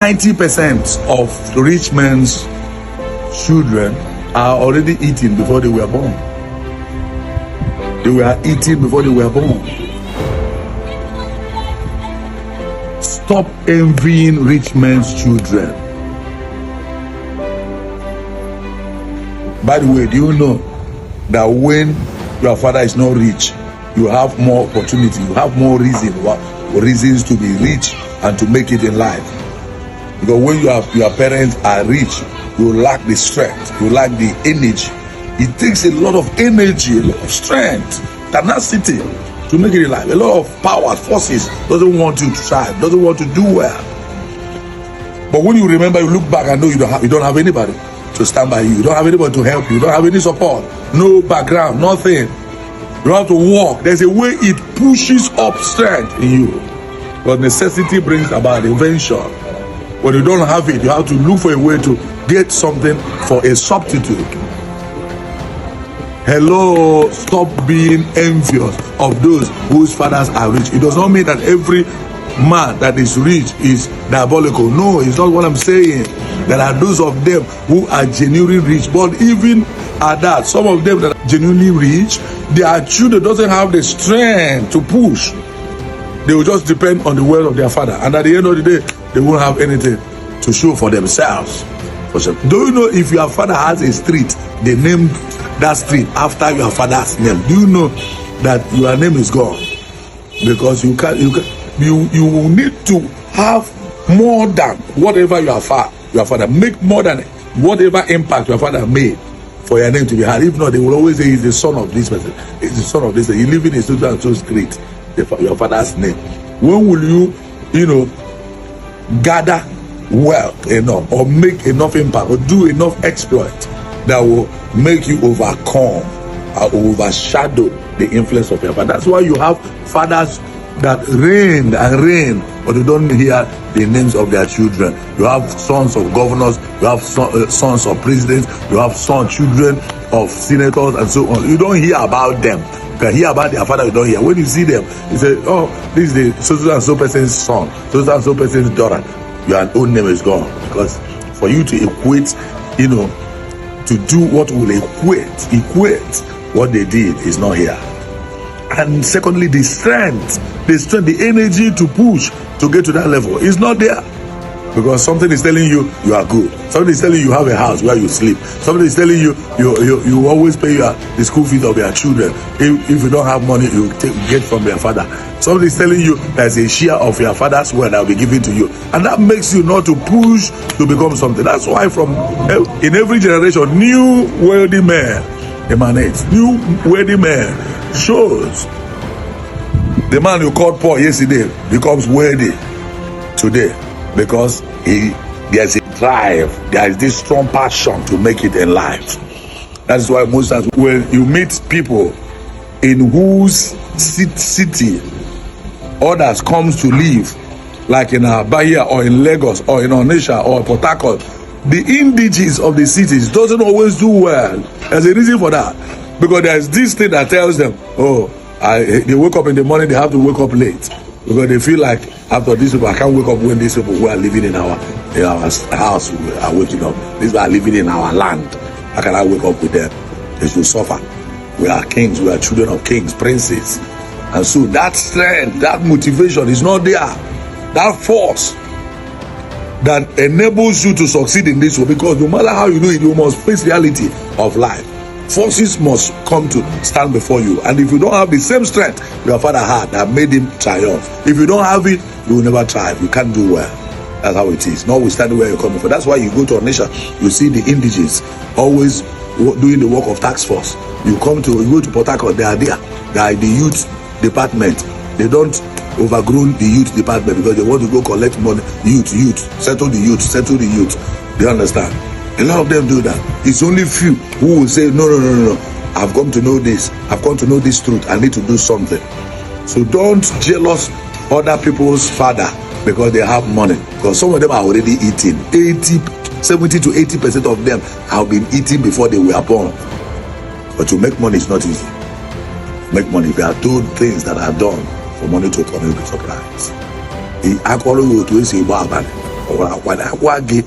90% of rich men's children are already eating before they were born. They were eating before they were born. Stop envying rich men's children. By the way, do you know that when your father is not rich, you have more opportunity, you have more reasons to be rich and to make it in life? Because when your parents are rich, you lack the strength, you lack the energy. It takes a lot of energy, a lot of strength, tenacity to make it in life. A lot of power, forces doesn't want you to thrive, doesn't want to do well. But when you remember, you look back and know you don't have anybody to stand by you. You don't have anybody to help you. You don't have any support, no background, nothing. You have to walk. There's a way it pushes up strength in you. But necessity brings about invention. When you don't have it, you have to look for a way to get something for a substitute. Hello, stop being envious of those whose fathers are rich. It does not mean that every man that is rich is diabolical. No, it's not what I'm saying. There are those of them who are genuinely rich, but even at that, some of them that are genuinely rich, their children doesn't have the strength to push. They will just depend on the word of their father, and at the end of the day, they won't have anything to show for themselves. Do you know if your father has a street, they named that street after your father's name? Do you know that your name is gone? Because you will need to have more than whatever your father make, more than whatever impact your father made for your name to be heard. If not, they will always say he's the son of this person, he's the son of this person. He live in a social and so street, your father's name. When will you gather wealth enough or make enough impact or do enough exploit that will make you overcome or overshadow the influence of your father? That's why you have fathers that reign and reign, but they don't hear the names of their children. You have sons of governors, you have sons of presidents, you have children of senators and so on. You don't hear about them. You can hear about their father, you don't hear. When you see them, you say, oh, this is the so and so person's son, so and so person's daughter. Your own name is gone. Because for you to equate, to do what will equate what they did is not here. And secondly, the strength, the energy to push to get to that level is not there. Because something is telling you you are good. Somebody is telling you have a house where you sleep. Somebody is telling you you always pay the school fees of your children. If you don't have money, you get from your father. Somebody is telling you there's a share of your father's wealth that will be given to you. And that makes you not to push to become something. That's why in every generation, new wealthy men emanates. New wealthy men shows. The man you called poor yesterday becomes wealthy today. Because there's a drive, there is this strong passion to make it in life. That's why most times when you meet people in whose city others comes to live, like in Bahia or in Lagos or in Onitsha or Port Harcourt, the indigenous of the cities doesn't always do well. There's a reason for that. Because there's this thing that tells them, they wake up in the morning, they have to wake up late. Because they feel like after these people, I can't wake up when these people who are living in our house are waking up. These people are living in our land. How can I wake up with them? They should suffer. We are kings, we are children of kings, princes. And so that strength, that motivation is not there. That force that enables you to succeed in this way. Because no matter how you do it, you must face reality of life. Forces must come to stand before you. And if you don't have the same strength your father had that made him triumph, if you don't have it, you will never thrive. You can't do well. That's how it is. Notwithstanding where you're coming from. That's why you go to a nation, you see the indigenous always doing the work of task force. You go to Port Harcourt, they are there. They are the youth department. They don't overgrown the youth department because they want to go collect money. Youth, settle the youth. They understand? A lot of them do that. It's only few who will say, no. I've come to know this. I've come to know this truth. I need to do something. So don't jealous other people's father because they have money. Because some of them are already eating. 70 to 80% of them have been eating before they were born. But to make money is not easy. Make money. There are two things that are done for money to come, you'll be surprised. The alcohol will to say wagi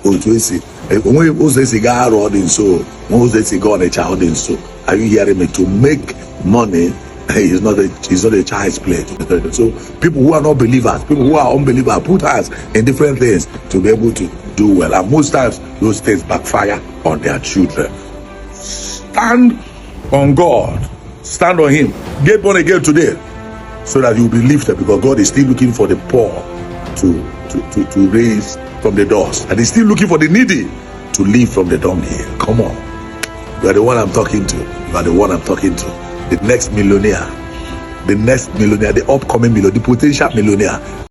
otu esi onwe ụzọ esi gaa arụ ọ dị nso, onwe ụzọ esi gaa Ọnịcha ọ dị nso. Are you hearing me? To make money is not a child's play. So people who are not believers, people who are unbelievers, put hands in different things to be able to do well, and most times those things backfire on their children. Stand on God, stand on Him, get born again today, so that you'll be lifted, because God is still looking for the poor to raise from the dust, and He's still looking for the needy to live from the dunghill. Come on, you are the one I'm talking to. You are the one I'm talking to. The next millionaire, the upcoming millionaire, the potential millionaire.